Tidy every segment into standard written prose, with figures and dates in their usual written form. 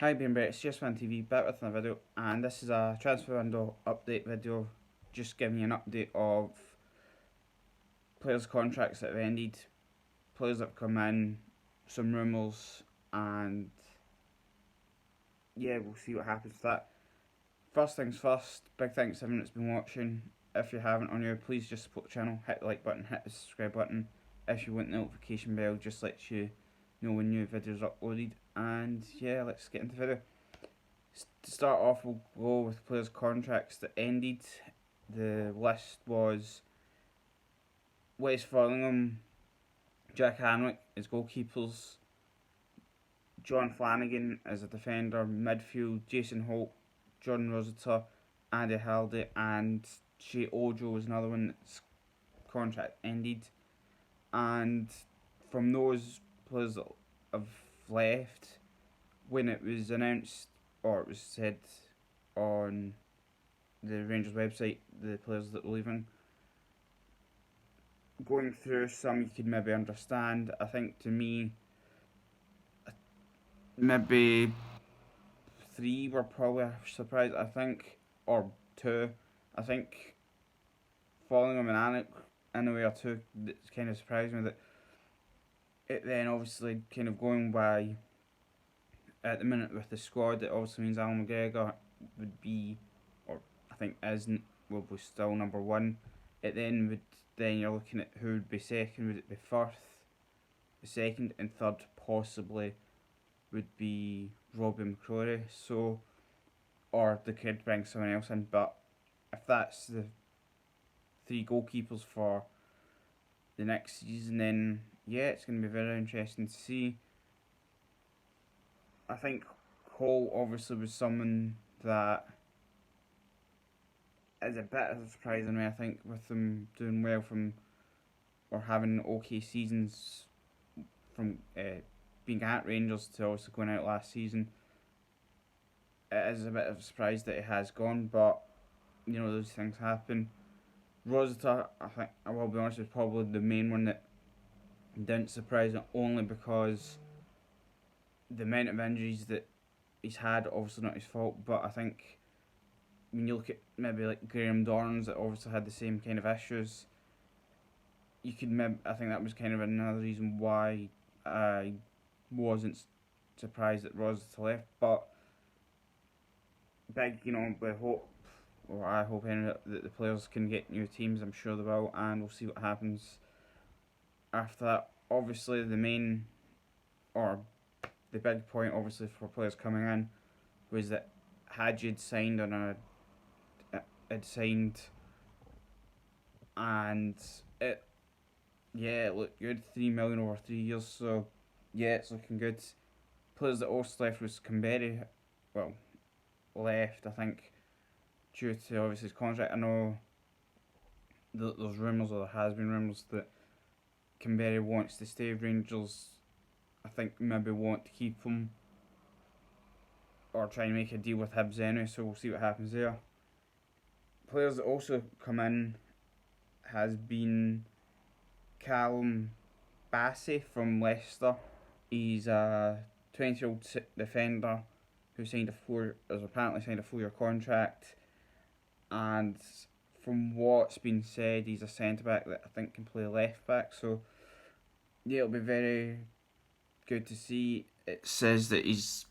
Hi, being Brett, it's just one TV back with another video, and this is a transfer window update video, just giving you an update of players' contracts that have ended, players that have come in, some rumours, and yeah, we'll see what happens to that. First things first, big thanks to everyone that's been watching. If you haven't on here, please just support the channel, hit the like button, hit the subscribe button. If you want the notification bell, just lets you know when new videos are uploaded. And yeah, let's get into the video. To start off, we'll go with players' contracts that ended. The list was West Furlingham, Jack Hanwick as goalkeepers, John Flanagan as a defender, midfield, Jason Holt, John Rosita, Andy Halliday, and Shea Ojo was another one that's contract ended. And from those players that have left, when it was announced, or it was said on the Rangers website, the players that were leaving, going through some you could maybe understand. I think to me, maybe three were probably surprised, I think, or two. I think Fallingham and Anik in a way or two that kind of surprised me that it then obviously kind of going by at the minute with the squad, it obviously means Alan McGregor would be, or I think isn't, will be still number one. It then you're looking at who would be second. Would it be first, the second, and third possibly would be Robbie McCrory. So, or they could bring someone else in. But if that's the three goalkeepers for the next season, then yeah, it's going to be very interesting to see. I think Hall obviously was someone that is a bit of a surprise in me. I think with them doing well from or having okay seasons from being at Rangers to also going out last season, it is a bit of a surprise that it has gone, but you know those things happen. Rosita, I think I will be honest, is probably the main one that didn't surprise me, only because the amount of injuries that he's had, obviously not his fault, but I think when you look at maybe like Graham Dorrans that obviously had the same kind of issues, you could maybe, I think that was kind of another reason why I wasn't surprised that Rosita left, but big, you know, we hope, or I hope anyway, that the players can get new teams. I'm sure they will, and we'll see what happens after that. Obviously, the main, or the big point, obviously, for players coming in was that Hadjid signed on had signed, and it looked good. 3 million over 3 years, so yeah, it's looking good. Players that also left was Kamberi, well, left, I think, due to obviously his contract. I know there's rumours, or there has been rumours, that Kamberi wants to stay with Rangers. I think maybe want to keep him or try and make a deal with Hibs anyway, so we'll see what happens there. Players that also come in has been Callum Bassey from Leicester. He's a 20-year-old defender who has apparently signed a 4-year contract, and from what's been said, he's a centre back that I think can play left back. So yeah, it'll be very good to see. It says that he's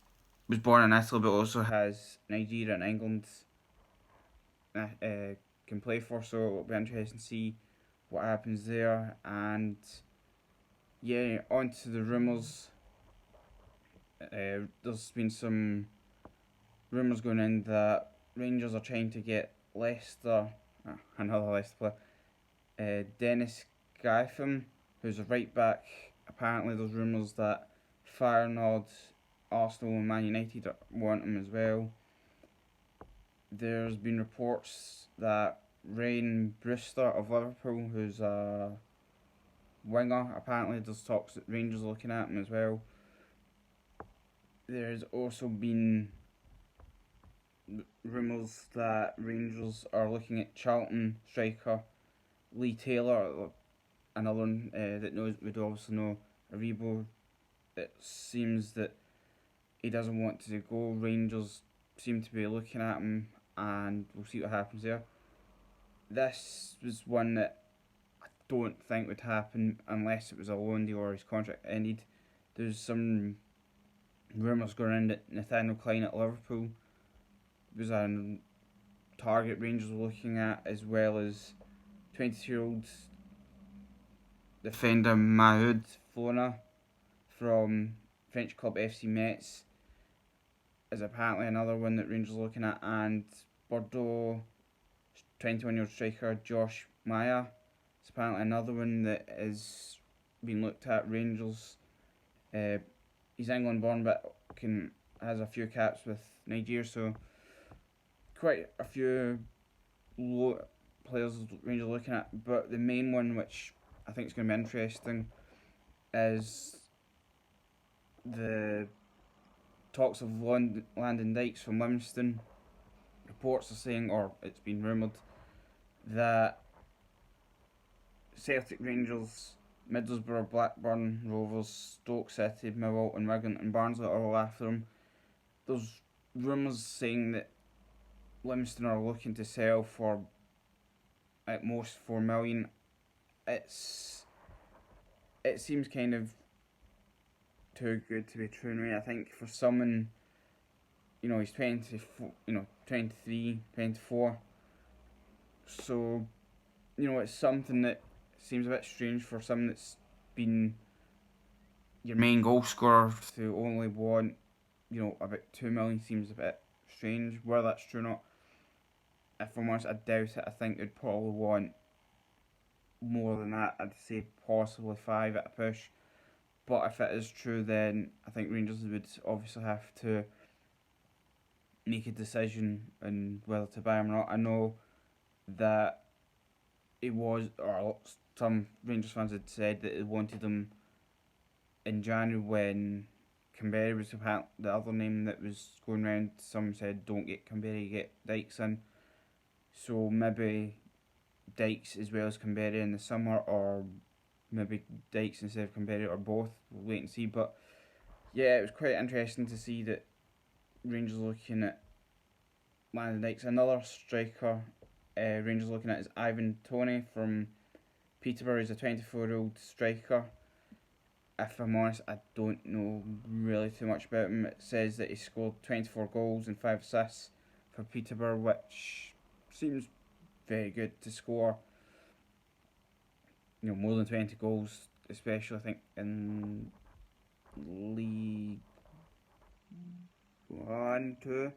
was born in Italy, but also has Nigeria and England can play for. So it'll be interesting to see what happens there. And yeah, on to the rumours. There's been some rumours going in that Rangers are trying to get Leicester, another Leicester player, Dennis Gaifam, who's a right back. Apparently, there's rumours that Feyenoord, Arsenal, and Man United want him as well. There's been reports that Ryan Brewster of Liverpool, who's a winger, apparently there's talks that Rangers are looking at him as well. There's also been rumours that Rangers are looking at Charlton striker Lee Taylor, another one that would obviously know Aribo. It seems that he doesn't want to go. Rangers seem to be looking at him, and we'll see what happens there. This was one that I don't think would happen unless it was a loan deal or his contract ended. There's some rumours going around that Nathaniel Klein at Liverpool was a target Rangers were looking at, as well as 22-year-old defender Mahoud Flona from French club FC Metz is apparently another one that Rangers are looking at, and Bordeaux 21-year-old striker Josh Maya is apparently another one that is being looked at. Rangers, he's England born but has a few caps with Nigeria, so quite a few players Rangers are looking at. But the main one, which I think is going to be interesting, is the talks of Landon Dykes from Livingston. Reports are saying, or it's been rumoured, that Celtic, Rangers, Middlesbrough, Blackburn Rovers, Stoke City, Millwall and Wigan and Barnsley are all after him. There's rumours saying that Livingston are looking to sell for at most 4 million. It seems kind of too good to be true to me. I think for someone, he's 24, 23, 24. So, it's something that seems a bit strange for someone that's been your main goal scorer to only want, about 2 million seems a bit strange. Whether that's true or not, if I'm honest, I doubt it. I think they'd probably want more than that. I'd say possibly 5 at a push. But if it is true, then I think Rangers would obviously have to make a decision on whether to buy him or not. I know that some Rangers fans had said that they wanted him in January when Canberra was the other name that was going around. Some said don't get Canberra, get Dykes in. So maybe Dykes as well as Canberra in the summer, or maybe Dykes instead of Canberra, or both. We'll wait and see. But yeah, it was quite interesting to see that Rangers looking at Landon Dykes. Another striker Rangers looking at is Ivan Toney from Peterborough. He's a 24-year-old striker. If I'm honest, I don't know really too much about him. It says that he scored 24 goals and 5 assists for Peterborough, which seems very good to score. More than 20 goals, especially I think in League 1, 2,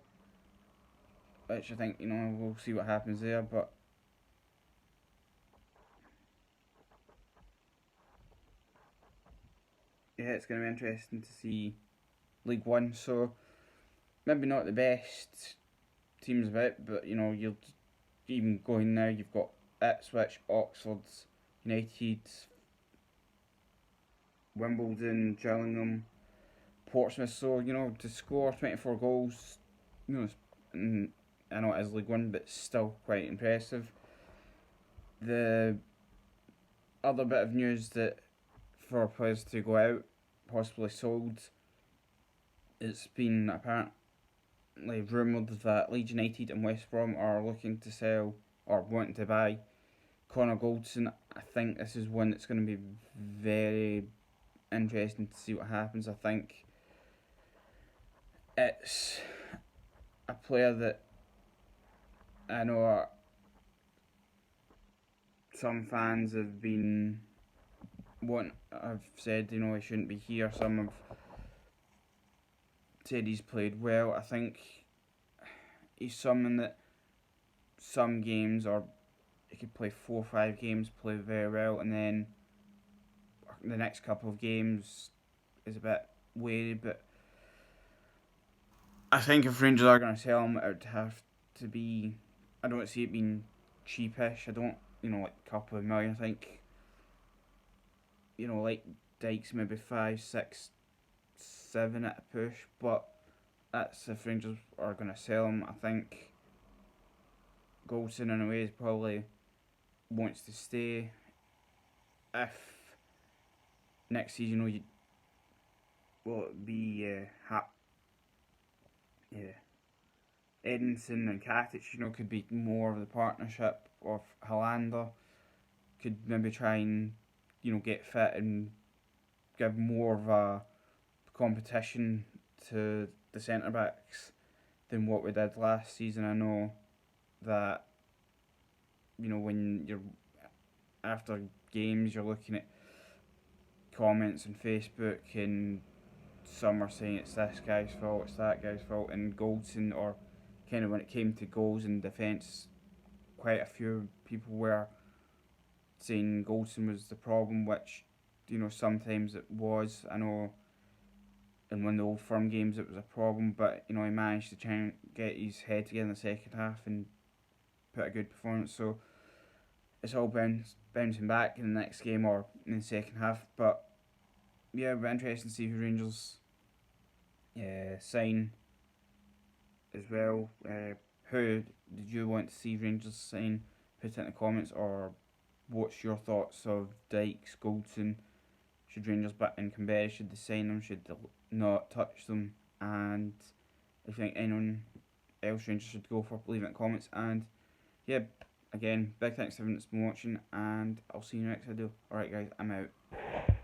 which I think, we'll see what happens there, but yeah, it's going to be interesting to see League 1, so maybe not the best teams about, but, you're even going now, you've got Ipswich, Oxford, United, Wimbledon, Gillingham, Portsmouth, so, to score 24 goals, I know it is League 1, but still quite impressive. The other bit of news that for players to go out, possibly sold, it's been apparently rumoured that Leeds United and West Brom are looking to sell or wanting to buy Connor Goldson. I think this is one that's going to be very interesting to see what happens. I think it's a player that I know some fans have said, he shouldn't be here. Some have said he's played well. I think he's someone that some games, or he could play 4 or 5 games, play very well, and then the next couple of games is a bit wary. But I think if Rangers are going to sell him, it would have to be, I don't see it being cheapish. I don't, like a couple of million. I think, like Dykes, maybe 5, 6, 7 at a push. But that's if Rangers are going to sell him. I think Goldson in a way probably wants to stay. If next season, will it be yeah, Edinson and Katic, could be more of the partnership of Hollander. Could maybe try and, get fit and give more of a competition to the centre backs than what we did last season. I know that, when you're after games, you're looking at comments on Facebook, and some are saying it's this guy's fault, it's that guy's fault, and Goldson, or kind of when it came to goals and defence, quite a few people were saying Goldson was the problem, which, sometimes it was. I know in one of the Old Firm games it was a problem, but, he managed to try and get his head together in the second half and put a good performance. So it's all bouncing back in the next game or in the second half. But yeah, it'll be interesting to see who Rangers sign as well. Who did you want to see Rangers sign? Put it in the comments, or what's your thoughts of Dykes, Goldson? Should Rangers back in Canberra? Should they sign them? Should they not touch them? And if you think anyone else Rangers should go for, leave it in the comments. And yeah, again, big thanks to everyone that's been watching, and I'll see you in the next video. Alright guys, I'm out.